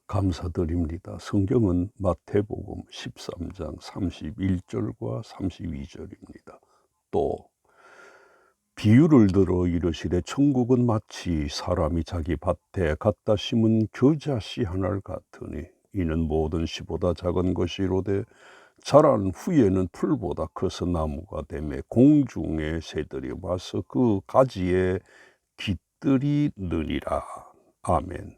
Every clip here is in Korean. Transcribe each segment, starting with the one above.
감사드립니다. 성경은 마태복음 13장 31절과 32절입니다. 또 비유를 들어 이르시되 천국은 마치 사람이 자기 밭에 갖다 심은 겨자씨 하나를 같으니 이는 모든 씨보다 작은 것이로되 자란 후에는 풀보다 커서 나무가 되매 공중의 새들이 와서 그 가지에 깃들이 느니라. 아멘.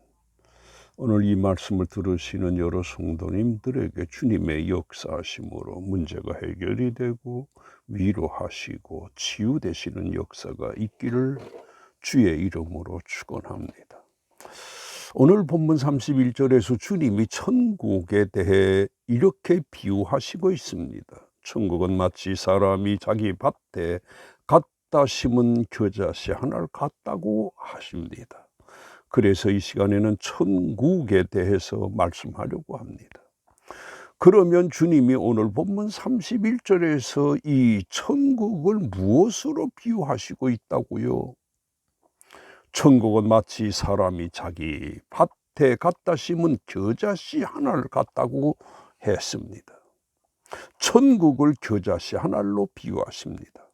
오늘 이 말씀을 들으시는 여러 성도님들에게 주님의 역사하심으로 문제가 해결이 되고 위로하시고 치유되시는 역사가 있기를 주의 이름으로 축원합니다. 오늘 본문 31절에서 주님이 천국에 대해 이렇게 비유하시고 있습니다. 천국은 마치 사람이 자기 밭에 갖다 심은 겨자씨 하나를 같다고 하십니다. 그래서 이 시간에는 천국에 대해서 말씀하려고 합니다. 그러면 주님이 오늘 본문 31절에서 이 천국을 무엇으로 비유하시고 있다고요? 천국은 마치 사람이 자기 밭에 갖다 심은 겨자씨 하나를 같다고 했습니다. 천국을 겨자씨 하나로 비유하십니다.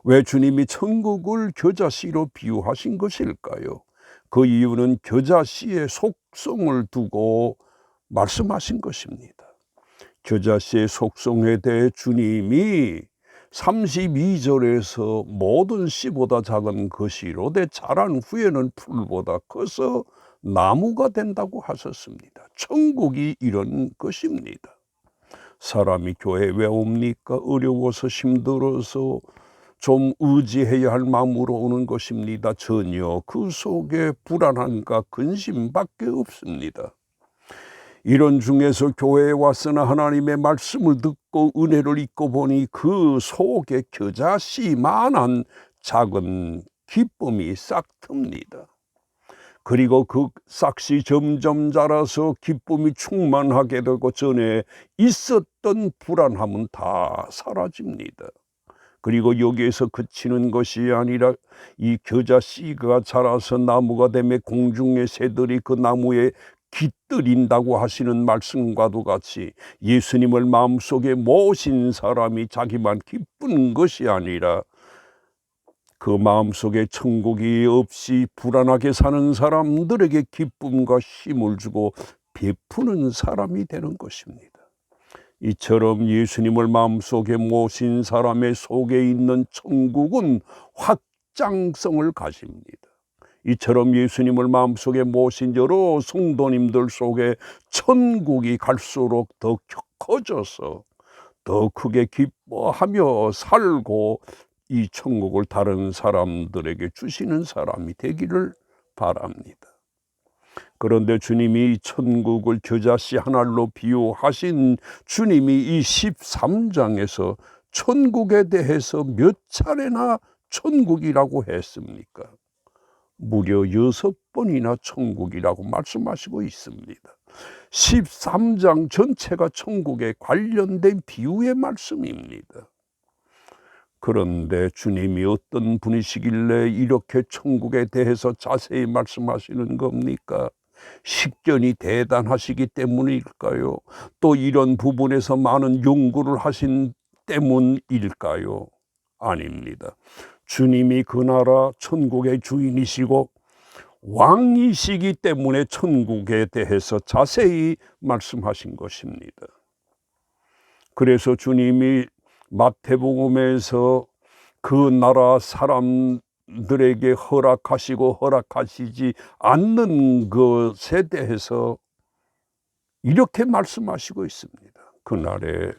왜 주님이 천국을 겨자씨로 비유하신 것일까요? 그 이유는 겨자씨의 속성을 두고 말씀하신 것입니다. 겨자씨의 속성에 대해 주님이 32절에서 모든 씨보다 작은 것이로되 자란 후에는 풀보다 커서 나무가 된다고 하셨습니다. 천국이 이런 것입니다. 사람이 교회에 왜 옵니까? 어려워서 힘들어서 좀 의지해야 할 마음으로 오는 것입니다. 전혀 그 속에 불안함과 근심밖에 없습니다. 이런 중에서 교회에 왔으나 하나님의 말씀을 듣고 은혜를 잊고 보니 그 속에 겨자씨만한 작은 기쁨이 싹 틉니다. 그리고 그 싹이 점점 자라서 기쁨이 충만하게 되고 전에 있었던 불안함은 다 사라집니다. 그리고 여기에서 그치는 것이 아니라 이 겨자씨가 자라서 나무가 되며 공중의 새들이 그 나무에 깃들인다고 하시는 말씀과도 같이 예수님을 마음속에 모신 사람이 자기만 기쁜 것이 아니라 그 마음속에 천국이 없이 불안하게 사는 사람들에게 기쁨과 힘을 주고 베푸는 사람이 되는 것입니다. 이처럼 예수님을 마음속에 모신 사람의 속에 있는 천국은 확장성을 가집니다. 이처럼 예수님을 마음속에 모신 여러 성도님들 속에 천국이 갈수록 더 커져서 더 크게 기뻐하며 살고 이 천국을 다른 사람들에게 주시는 사람이 되기를 바랍니다. 그런데 주님이 천국을 겨자씨 하나로 비유하신 주님이 이 13장에서 천국에 대해서 몇 차례나 천국이라고 했습니까? 무려 6번이나 천국이라고 말씀하시고 있습니다. 13장 전체가 천국에 관련된 비유의 말씀입니다. 그런데 주님이 어떤 분이시길래 이렇게 천국에 대해서 자세히 말씀하시는 겁니까? 식견이 대단하시기 때문일까요? 또 이런 부분에서 많은 연구를 하신 때문일까요? 아닙니다. 주님이 그 나라 천국의 주인이시고 왕이시기 때문에 천국에 대해서 자세히 말씀하신 것입니다. 그래서 주님이 마태복음에서 그 나라 사람들에게 허락하시고 허락하시지 않는 것에 대해서 이렇게 말씀하시고 있습니다. 그날에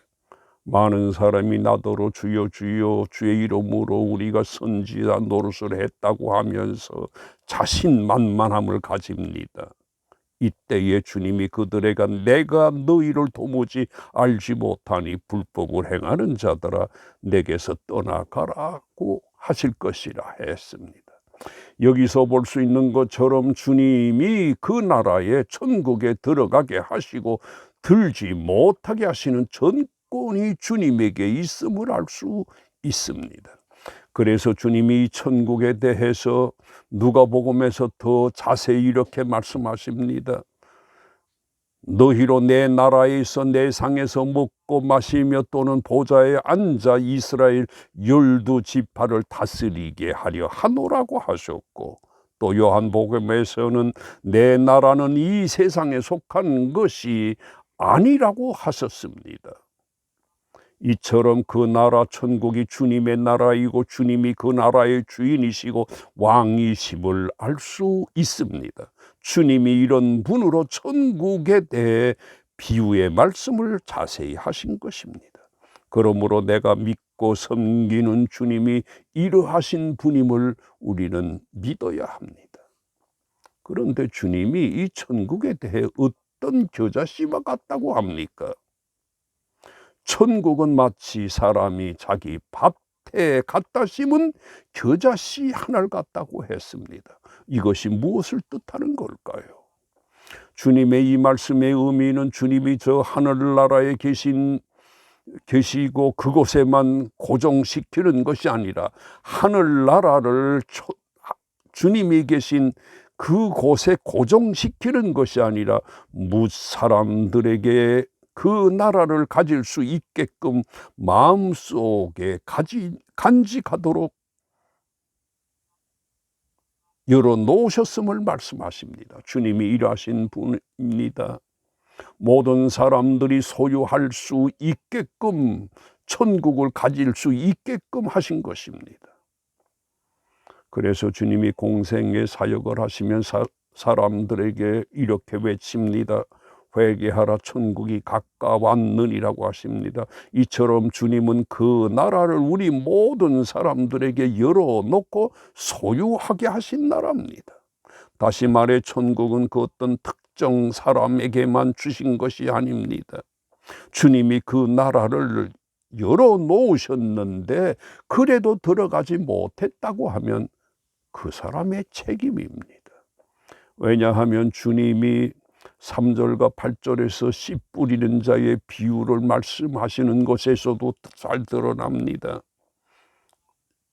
많은 사람이 나더러 주여 주여 주의 이름으로 우리가 선지자 노릇을 했다고 하면서 자신만만함을 가집니다. 이때에 주님이 그들에게 내가 너희를 도무지 알지 못하니 불법을 행하는 자들아 내게서 떠나가라고 하실 것이라 했습니다. 여기서 볼 수 있는 것처럼 주님이 그 나라에 천국에 들어가게 하시고 들지 못하게 하시는 전권이 주님에게 있음을 알 수 있습니다. 그래서 주님이 천국에 대해서 누가복음에서 더 자세히 이렇게 말씀하십니다. 너희로 내 나라에 있어 내 상에서 먹고 마시며 또는 보좌에 앉아 이스라엘 12지파를 다스리게 하려 하노라고 하셨고, 또 요한복음에서는 내 나라는 이 세상에 속한 것이 아니라고 하셨습니다. 이처럼 그 나라 천국이 주님의 나라이고 주님이 그 나라의 주인이시고 왕이심을 알 수 있습니다. 주님이 이런 분으로 천국에 대해 비유의 말씀을 자세히 하신 것입니다. 그러므로 내가 믿고 섬기는 주님이 이러하신 분임을 우리는 믿어야 합니다. 그런데 주님이 이 천국에 대해 어떤 겨자씨와 같다고 합니까? 천국은 마치 사람이 자기 밭에 갖다 심은 겨자씨 하나를 같다고 했습니다. 이것이 무엇을 뜻하는 걸까요? 주님의 이 말씀의 의미는 주님이 저 하늘나라에 계시고 그곳에만 고정시키는 것이 아니라 하늘나라를 주님이 계신 그곳에 고정시키는 것이 아니라 무사람들에게 그 나라를 가질 수 있게끔 마음속에 간직하도록 열어놓으셨음을 말씀하십니다. 주님이 일하신 분입니다. 모든 사람들이 소유할 수 있게끔, 천국을 가질 수 있게끔 하신 것입니다. 그래서 주님이 공생의 사역을 하시면 사람들에게 이렇게 외칩니다. 회개하라, 천국이 가까웠느니라고 하십니다. 이처럼 주님은 그 나라를 우리 모든 사람들에게 열어놓고 소유하게 하신 나라입니다. 다시 말해 천국은 그 어떤 특정 사람에게만 주신 것이 아닙니다. 주님이 그 나라를 열어놓으셨는데 그래도 들어가지 못했다고 하면 그 사람의 책임입니다. 왜냐하면 주님이 3절과 8절에서 씨 뿌리는 자의 비유를 말씀하시는 것에서도 잘 드러납니다.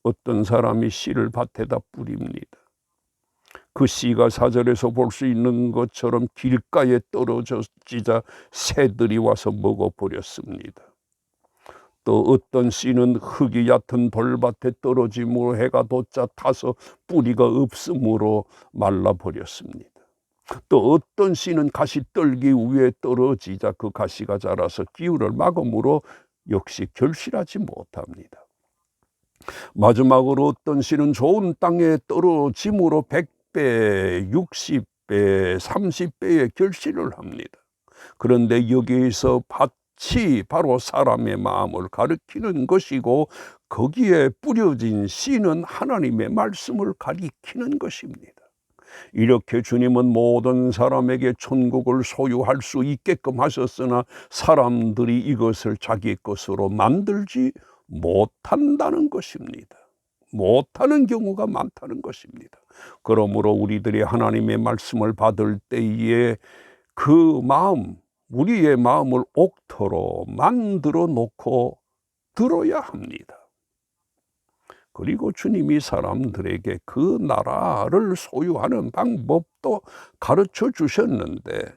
어떤 사람이 씨를 밭에다 뿌립니다. 그 씨가 4절에서 볼 수 있는 것처럼 길가에 떨어지자 새들이 와서 먹어버렸습니다. 또 어떤 씨는 흙이 얕은 돌밭에 떨어짐으로 해가 돋자 타서 뿌리가 없으므로 말라버렸습니다. 또 어떤 씨는 가시떨기 위에 떨어지자 그 가시가 자라서 기울을 막음으로 역시 결실하지 못합니다. 마지막으로 어떤 씨는 좋은 땅에 떨어짐으로 100배, 60배, 30배의 결실을 합니다. 그런데 여기에서 밭이 바로 사람의 마음을 가리키는 것이고 거기에 뿌려진 씨는 하나님의 말씀을 가리키는 것입니다. 이렇게 주님은 모든 사람에게 천국을 소유할 수 있게끔 하셨으나 사람들이 이것을 자기 것으로 만들지 못한다는 것입니다. 못하는 경우가 많다는 것입니다. 그러므로 우리들이 하나님의 말씀을 받을 때에 그 마음, 우리의 마음을 옥토로 만들어 놓고 들어야 합니다. 그리고 주님이 사람들에게 그 나라를 소유하는 방법도 가르쳐 주셨는데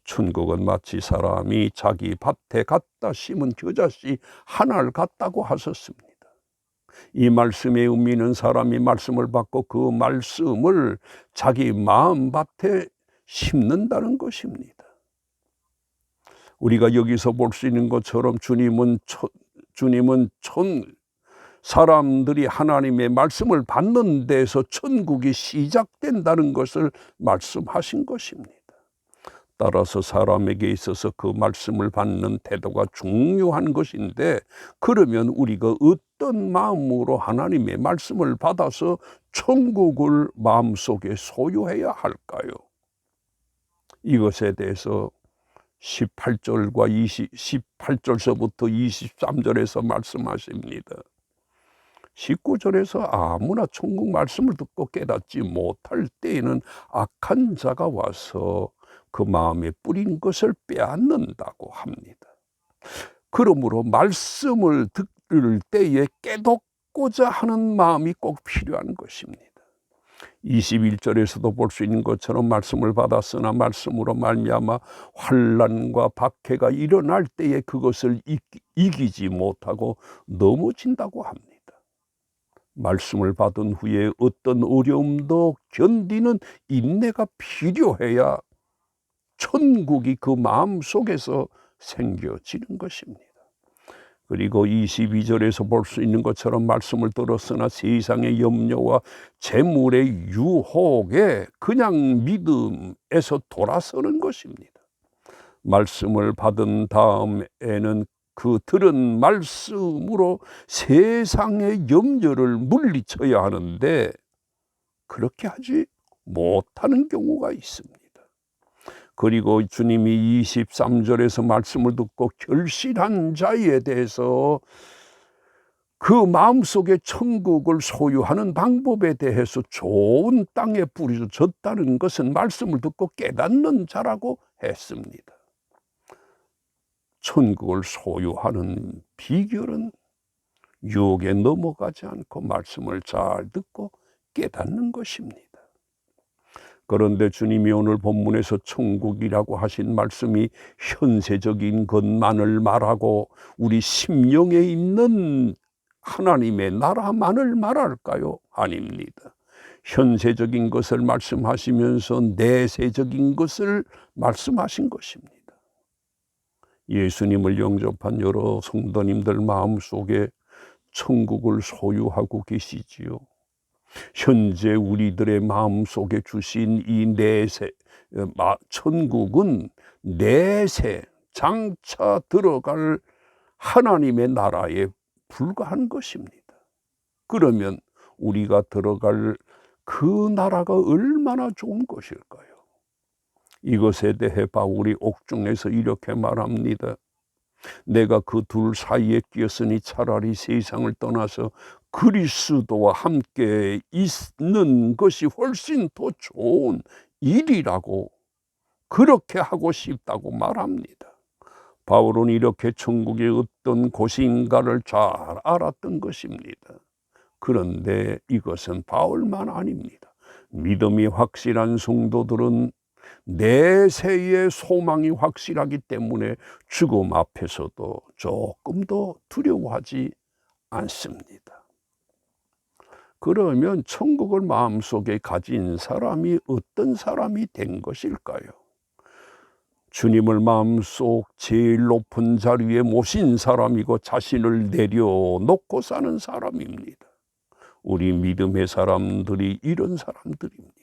천국은 마치 사람이 자기 밭에 갖다 심은 겨자씨 하나를 같다고 하셨습니다. 이 말씀의 의미는 사람이 말씀을 받고 그 말씀을 자기 마음밭에 심는다는 것입니다. 우리가 여기서 볼 수 있는 것처럼 주님은 사람들이 하나님의 말씀을 받는 데서 천국이 시작된다는 것을 말씀하신 것입니다. 따라서 사람에게 있어서 그 말씀을 받는 태도가 중요한 것인데 그러면 우리가 어떤 마음으로 하나님의 말씀을 받아서 천국을 마음속에 소유해야 할까요? 이것에 대해서 18절서부터 23절에서 말씀하십니다. 19절에서 아무나 천국 말씀을 듣고 깨닫지 못할 때에는 악한 자가 와서 그 마음에 뿌린 것을 빼앗는다고 합니다. 그러므로 말씀을 들을 때에 깨닫고자 하는 마음이 꼭 필요한 것입니다. 21절에서도 볼 수 있는 것처럼 말씀을 받았으나 말씀으로 말미암아 환난과 박해가 일어날 때에 그것을 이기지 못하고 넘어진다고 합니다. 말씀을 받은 후에 어떤 어려움도 견디는 인내가 필요해야 천국이 그 마음 속에서 생겨지는 것입니다. 그리고 22절에서 볼 수 있는 것처럼 말씀을 들었으나 세상의 염려와 재물의 유혹에 그냥 믿음에서 돌아서는 것입니다. 말씀을 받은 다음에는 그 들은 말씀으로 세상의 염려를 물리쳐야 하는데 그렇게 하지 못하는 경우가 있습니다. 그리고 주님이 23절에서 말씀을 듣고 결실한 자에 대해서 그 마음속에 천국을 소유하는 방법에 대해서 좋은 땅에 뿌려졌다는 것은 말씀을 듣고 깨닫는 자라고 했습니다. 천국을 소유하는 비결은 유혹에 넘어가지 않고 말씀을 잘 듣고 깨닫는 것입니다. 그런데 주님이 오늘 본문에서 천국이라고 하신 말씀이 현세적인 것만을 말하고 우리 심령에 있는 하나님의 나라만을 말할까요? 아닙니다. 현세적인 것을 말씀하시면서 내세적인 것을 말씀하신 것입니다. 예수님을 영접한 여러 성도님들 마음속에 천국을 소유하고 계시지요. 현재 우리들의 마음속에 주신 이 내세, 천국은 내세 장차 들어갈 하나님의 나라에 불과한 것입니다. 그러면 우리가 들어갈 그 나라가 얼마나 좋은 것일까요? 이것에 대해 바울이 옥중에서 이렇게 말합니다. 내가 그 둘 사이에 끼었으니 차라리 세상을 떠나서 그리스도와 함께 있는 것이 훨씬 더 좋은 일이라고 그렇게 하고 싶다고 말합니다. 바울은 이렇게 천국이 어떤 곳인가를 잘 알았던 것입니다. 그런데 이것은 바울만 아닙니다. 믿음이 확실한 성도들은 내세의 소망이 확실하기 때문에 죽음 앞에서도 조금도 두려워하지 않습니다. 그러면 천국을 마음속에 가진 사람이 어떤 사람이 된 것일까요? 주님을 마음속 제일 높은 자리에 모신 사람이고 자신을 내려놓고 사는 사람입니다. 우리 믿음의 사람들이 이런 사람들입니다.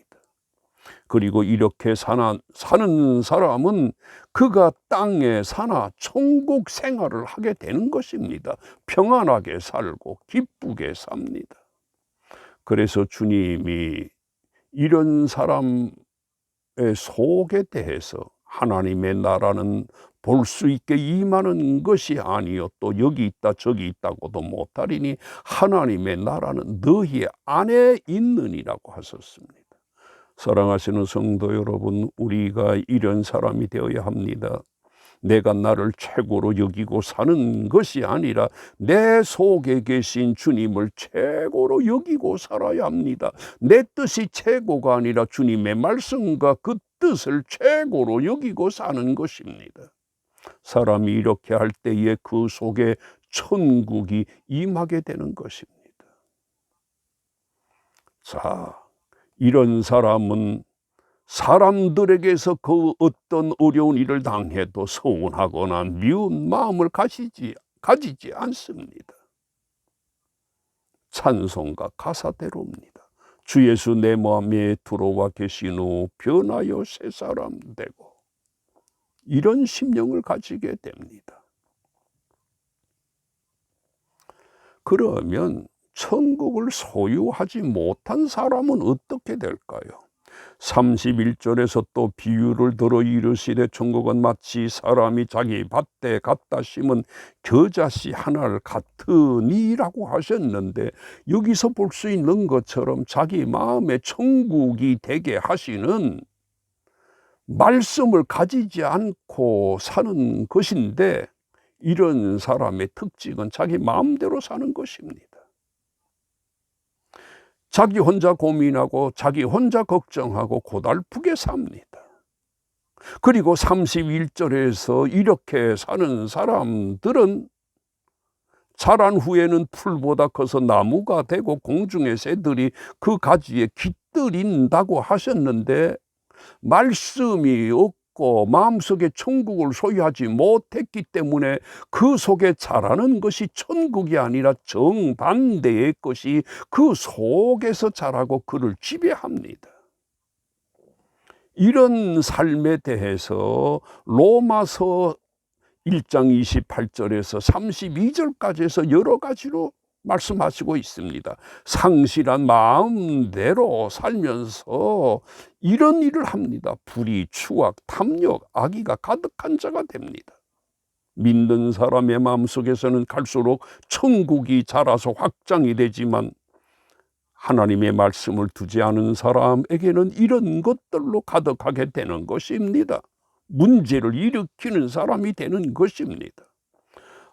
그리고 이렇게 사는 사람은 그가 땅에 사나 천국 생활을 하게 되는 것입니다. 평안하게 살고 기쁘게 삽니다. 그래서 주님이 이런 사람의 속에 대해서 하나님의 나라는 볼 수 있게 임하는 것이 아니요 또 여기 있다 저기 있다고도 못하리니 하나님의 나라는 너희 안에 있느니라고 하셨습니다. 사랑하시는 성도 여러분, 우리가 이런 사람이 되어야 합니다. 내가 나를 최고로 여기고 사는 것이 아니라 내 속에 계신 주님을 최고로 여기고 살아야 합니다. 내 뜻이 최고가 아니라 주님의 말씀과 그 뜻을 최고로 여기고 사는 것입니다. 사람이 이렇게 할 때에 그 속에 천국이 임하게 되는 것입니다. 자, 이런 사람은 사람들에게서 그 어떤 어려운 일을 당해도 서운하거나 미운 마음을 가지지 않습니다. 찬송가 가사대로입니다. 주 예수 내 마음에 들어와 계신 후 변하여 새 사람 되고, 이런 심령을 가지게 됩니다. 그러면 천국을 소유하지 못한 사람은 어떻게 될까요? 31절에서 또 비유를 들어 이르시되 천국은 마치 사람이 자기 밭에 갖다 심은 겨자씨 하나를 같으니라고 하셨는데, 여기서 볼 수 있는 것처럼 자기 마음에 천국이 되게 하시는 말씀을 가지지 않고 사는 것인데, 이런 사람의 특징은 자기 마음대로 사는 것입니다. 자기 혼자 고민하고 자기 혼자 걱정하고 고달프게 삽니다. 그리고 31절에서 이렇게 사는 사람들은 자란 후에는 풀보다 커서 나무가 되고 공중의 새들이 그 가지에 깃들인다고 하셨는데, 말씀이 없고 마음속에 천국을 소유하지 못했기 때문에 그 속에 자라는 것이 천국이 아니라 정반대의 것이 그 속에서 자라고 그를 지배합니다. 이런 삶에 대해서 로마서 1장 28절에서 32절까지에서 여러 가지로 말씀하시고 있습니다. 상실한 마음대로 살면서 이런 일을 합니다. 불의, 추악, 탐욕, 악의가 가득한 자가 됩니다. 믿는 사람의 마음속에서는 갈수록 천국이 자라서 확장이 되지만, 하나님의 말씀을 두지 않은 사람에게는 이런 것들로 가득하게 되는 것입니다. 문제를 일으키는 사람이 되는 것입니다.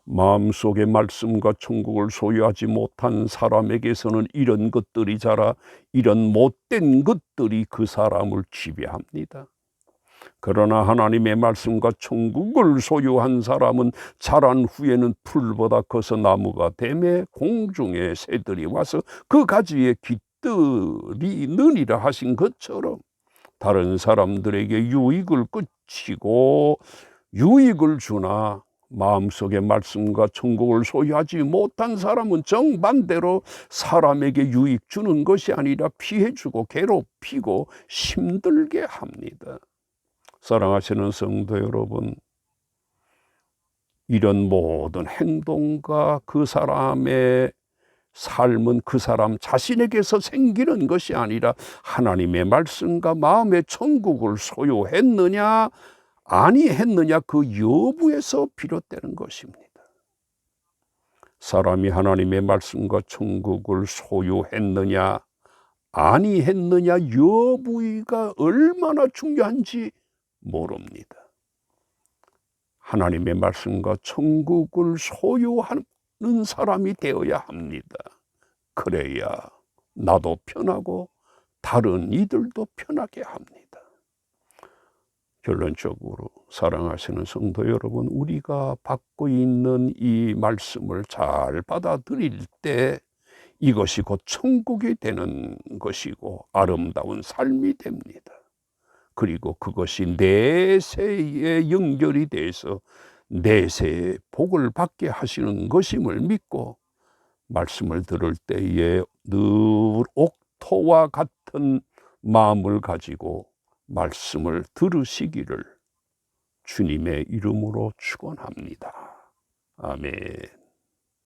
마음속의 말씀과 천국을 소유하지 못한 사람에게서는 이런 것들이 자라 이런 못된 것들이 그 사람을 지배합니다. 그러나 하나님의 말씀과 천국을 소유한 사람은 자란 후에는 풀보다 커서 나무가 되매 공중의 새들이 와서 그 가지에 깃들이느니라 하신 것처럼, 다른 사람들에게 유익을 끼치고 유익을 주나 마음속의 말씀과 천국을 소유하지 못한 사람은 정반대로 사람에게 유익 주는 것이 아니라 피해주고 괴롭히고 힘들게 합니다. 사랑하시는 성도 여러분, 이런 모든 행동과 그 사람의 삶은 그 사람 자신에게서 생기는 것이 아니라 하나님의 말씀과 마음의 천국을 소유했느냐 아니했느냐 그 여부에서 비롯되는 것입니다. 사람이 하나님의 말씀과 천국을 소유했느냐 아니했느냐 여부가 얼마나 중요한지 모릅니다. 하나님의 말씀과 천국을 소유하는 사람이 되어야 합니다. 그래야 나도 편하고 다른 이들도 편하게 합니다. 결론적으로 사랑하시는 성도 여러분, 우리가 받고 있는 이 말씀을 잘 받아들일 때 이것이 곧 천국이 되는 것이고 아름다운 삶이 됩니다. 그리고 그것이 내세에 연결이 돼서 내세에 복을 받게 하시는 것임을 믿고, 말씀을 들을 때에 늘 옥토와 같은 마음을 가지고 말씀을 들으시기를 주님의 이름으로 축원합니다. 아멘.